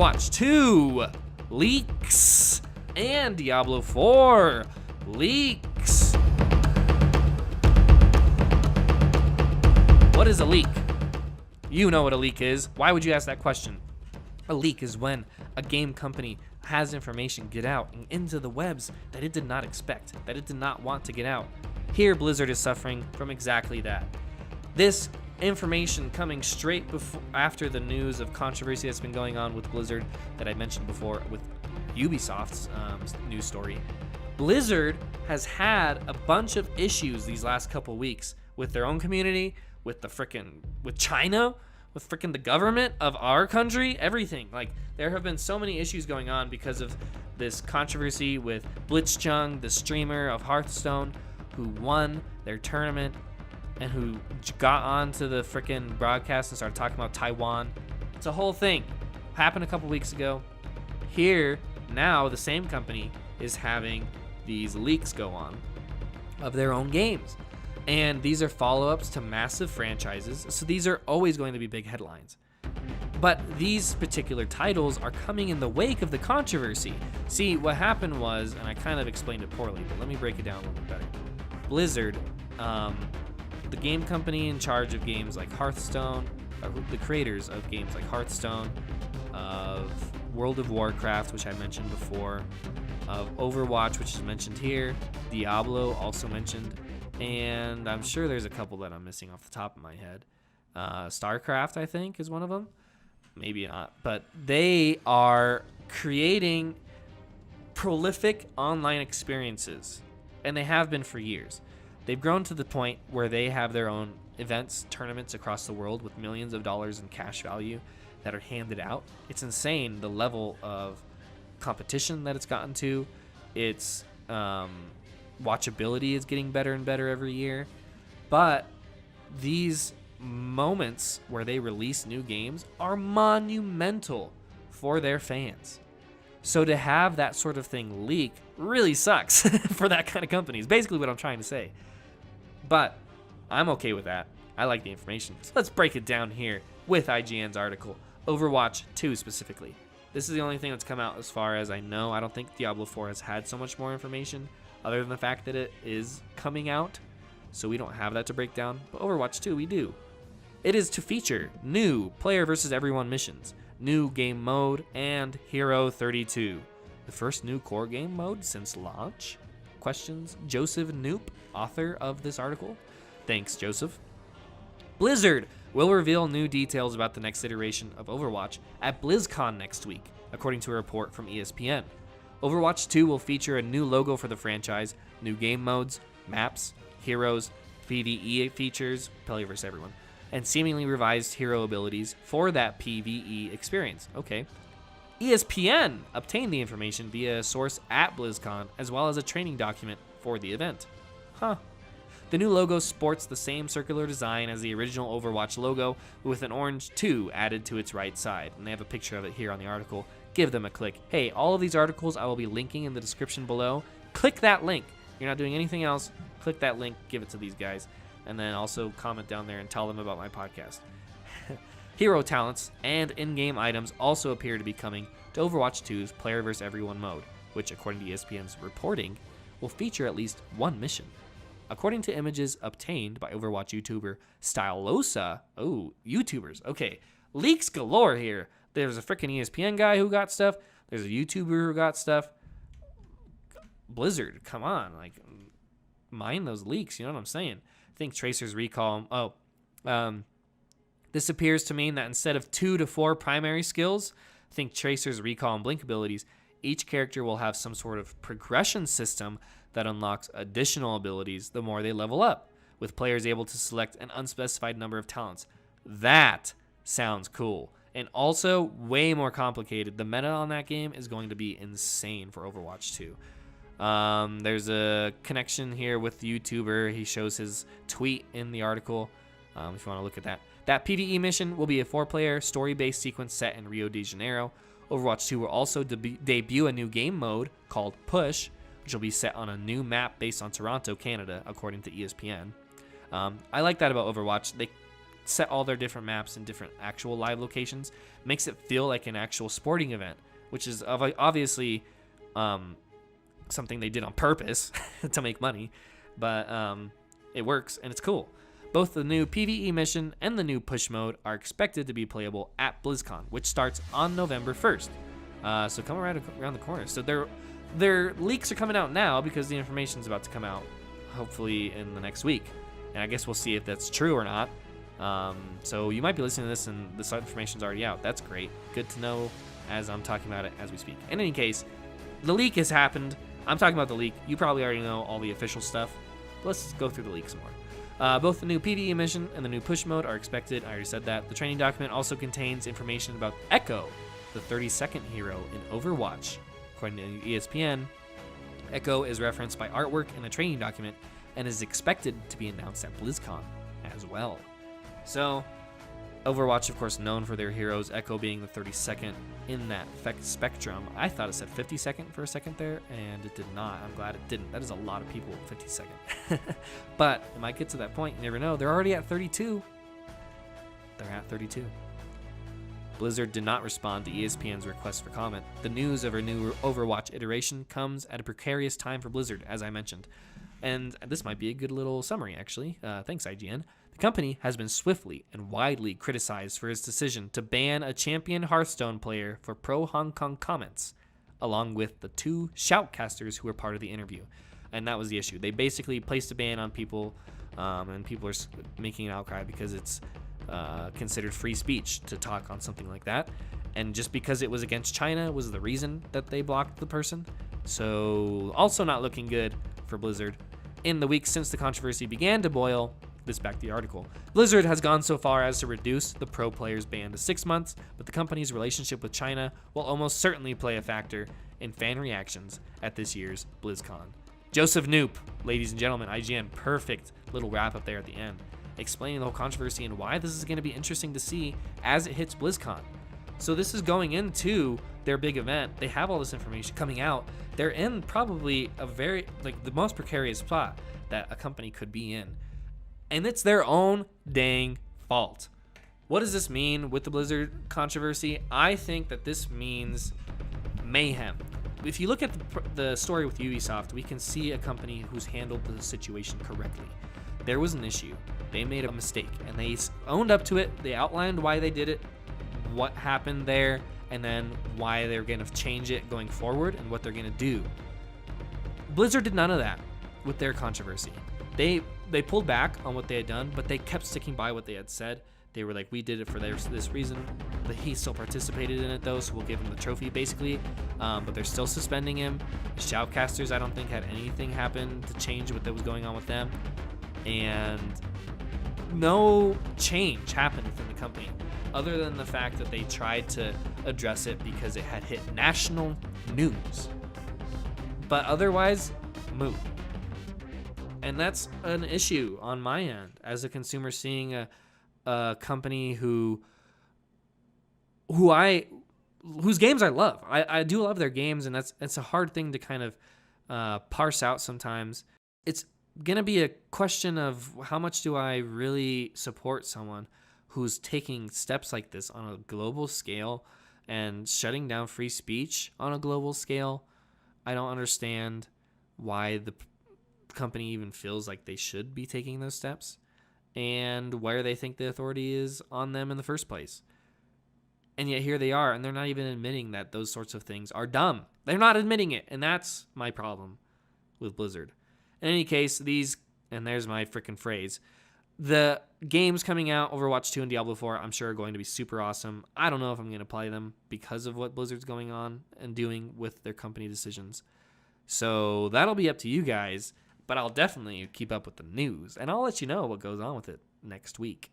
Overwatch 2 leaks and Diablo 4 leaks. What is a leak? You know what a leak is. Why would you ask that question? A leak is when a game company has information get out and into the webs that it did not expect, that it did not want to get out. Here, Blizzard is suffering from exactly that. This information coming straight after the news of controversy that's been going on with Blizzard that I mentioned before with Ubisoft's news story. Blizzard has had a bunch of issues these last couple weeks with their own community, with China, with the government of our country, everything. Like, there have been so many issues going on because of this controversy with Blitzchung, the streamer of Hearthstone, who won their tournament and who got onto the broadcast and started talking about Taiwan. It's a whole thing. Happened a couple weeks ago. Here, now, the same company is having these leaks go on of their own games. And these are follow-ups to massive franchises, so these are always going to be big headlines. But these particular titles are coming in the wake of the controversy. See, what happened was, and I kind of explained it poorly, but let me break it down a little bit better. Blizzard, the game company in charge of games like Hearthstone, the creators of games like Hearthstone, of World of Warcraft, which I mentioned before, of Overwatch, which is mentioned here, Diablo also mentioned, and I'm sure there's a couple that I'm missing off the top of my head. StarCraft, I think, is one of them. Maybe not. But they are creating prolific online experiences, and they have been for years. They've grown to the point where they have their own events, tournaments across the world with millions of dollars in cash value that are handed out. It's insane, the level of competition that it's gotten to. It's watchability is getting better and better every year. But these moments where they release new games are monumental for their fans. So to have that sort of thing leak really sucks for that kind of company is basically what I'm trying to say. But I'm okay with that. I like the information. So let's break it down here with IGN's article. Overwatch 2 specifically. This is the only thing that's come out as far as I know. I don't think Diablo 4 has had so much more information other than the fact that it is coming out. So we don't have that to break down. But Overwatch 2, we do. It is to feature new player versus everyone missions, new game mode, and Hero 32. The first new core game mode since launch? Questions Joseph Noop, author of this article. Thanks, Joseph. Blizzard will reveal new details about the next iteration of Overwatch at BlizzCon next week, according to a report from ESPN. Overwatch 2 will feature a new logo for the franchise, new game modes, maps, heroes, PvE features, player versus everyone, and seemingly revised hero abilities for that PvE experience. Okay. ESPN obtained the information via a source at BlizzCon, as well as a training document for the event. Huh. The new logo sports the same circular design as the original Overwatch logo, with an orange 2 added to its right side. And they have a picture of it here on the article. Give them a click. Hey, all of these articles I will be linking in the description below. Click that link. You're not doing anything else. Click that link. Give it to these guys. And then also comment down there and tell them about my podcast. Hero talents and in-game items also appear to be coming to Overwatch 2's Player vs. Everyone mode, which, according to ESPN's reporting, will feature at least one mission. According to images obtained by Overwatch YouTuber Stylosa, YouTubers, okay, leaks galore here. There's a freaking ESPN guy who got stuff. There's a YouTuber who got stuff. Blizzard, come on, like, mind those leaks, you know what I'm saying? I think Tracer's Recall, this appears to mean that instead of 2 to 4 primary skills, think Tracer's Recall and Blink abilities, each character will have some sort of progression system that unlocks additional abilities the more they level up, with players able to select an unspecified number of talents. That sounds cool. And also way more complicated. The meta on that game is going to be insane for Overwatch 2. There's a connection here with the YouTuber. He shows his tweet in the article, if you want to look at that. That PvE mission will be a 4-player, story-based sequence set in Rio de Janeiro. Overwatch 2 will also debut a new game mode called Push, which will be set on a new map based on Toronto, Canada, according to ESPN. I like that about Overwatch. They set all their different maps in different actual live locations makes it feel like an actual sporting event, which is obviously something they did on purpose to make money, but it works and it's cool. Both the new PvE mission and the new push mode are expected to be playable at BlizzCon, which starts on November 1st. So come around the corner. So their leaks are coming out now because the information's about to come out, hopefully in the next week. And I guess we'll see if that's true or not. So you might be listening to this and this information's already out. That's great. Good to know as I'm talking about it as we speak. In any case, the leak has happened. I'm talking about the leak. You probably already know all the official stuff. Let's go through the leak some more. Both the new PvE mission and the new push mode are expected. I already said that. The training document also contains information about Echo, the 32nd hero in Overwatch. According to ESPN, Echo is referenced by artwork in the training document and is expected to be announced at BlizzCon as well. So, Overwatch, of course, known for their heroes, Echo being the 32nd in that spectrum. I thought it said 52nd for a second there, and it did not. I'm glad it didn't. That is a lot of people, 52nd. But it might get to that point. You never know. They're already at 32. They're at 32. Blizzard did not respond to ESPN's request for comment. The news of a new Overwatch iteration comes at a precarious time for Blizzard, as I mentioned. And this might be a good little summary, actually. Thanks, IGN. The company has been swiftly and widely criticized for its decision to ban a champion Hearthstone player for pro-Hong Kong comments, along with the 2 shoutcasters who were part of the interview. And that was the issue. They basically placed a ban on people, and people are making an outcry because it's considered free speech to talk on something like that. And just because it was against China was the reason that they blocked the person. So also not looking good for Blizzard. In the weeks since the controversy began to boil, this back to the article, Blizzard has gone so far as to reduce the pro players ban to 6 months, but the company's relationship with China will almost certainly play a factor in fan reactions at this year's BlizzCon. Joseph Noop, ladies and gentlemen, IGN, perfect little wrap up there at the end, explaining the whole controversy and why this is going to be interesting to see as it hits BlizzCon. So this is going into their big event. They have all this information coming out. They're in probably a very, the most precarious spot that a company could be in. And it's their own dang fault. What does this mean with the Blizzard controversy? I think that this means mayhem. If you look at the story with Ubisoft, we can see a company who's handled the situation correctly. There was an issue. They made a mistake, and they owned up to it. They outlined why they did it, what happened there, and then why they're going to change it going forward and what they're going to do. Blizzard did none of that with their controversy. They pulled back on what they had done, but they kept sticking by what they had said. They were like, we did it for this reason. But he still participated in it, though, so we'll give him the trophy, basically. But they're still suspending him. The Shoutcasters, I don't think, had anything happen to change what was going on with them. And no change happened within the company, other than the fact that they tried to address it because it had hit national news. But otherwise, moot. And that's an issue on my end as a consumer, seeing a company whose games I love. I do love their games, and it's a hard thing to kind of parse out sometimes. It's gonna be a question of how much do I really support someone who's taking steps like this on a global scale and shutting down free speech on a global scale. I don't understand why the company even feels like they should be taking those steps and where they think the authority is on them in the first place. And yet here they are, and they're not even admitting that those sorts of things are dumb. They're not admitting it, and that's my problem with Blizzard. In any case, and there's my freaking phrase, the games coming out, Overwatch 2 and Diablo 4, I'm sure are going to be super awesome. I don't know if I'm going to play them because of what Blizzard's going on and doing with their company decisions. So that'll be up to you guys. But I'll definitely keep up with the news, and I'll let you know what goes on with it next week.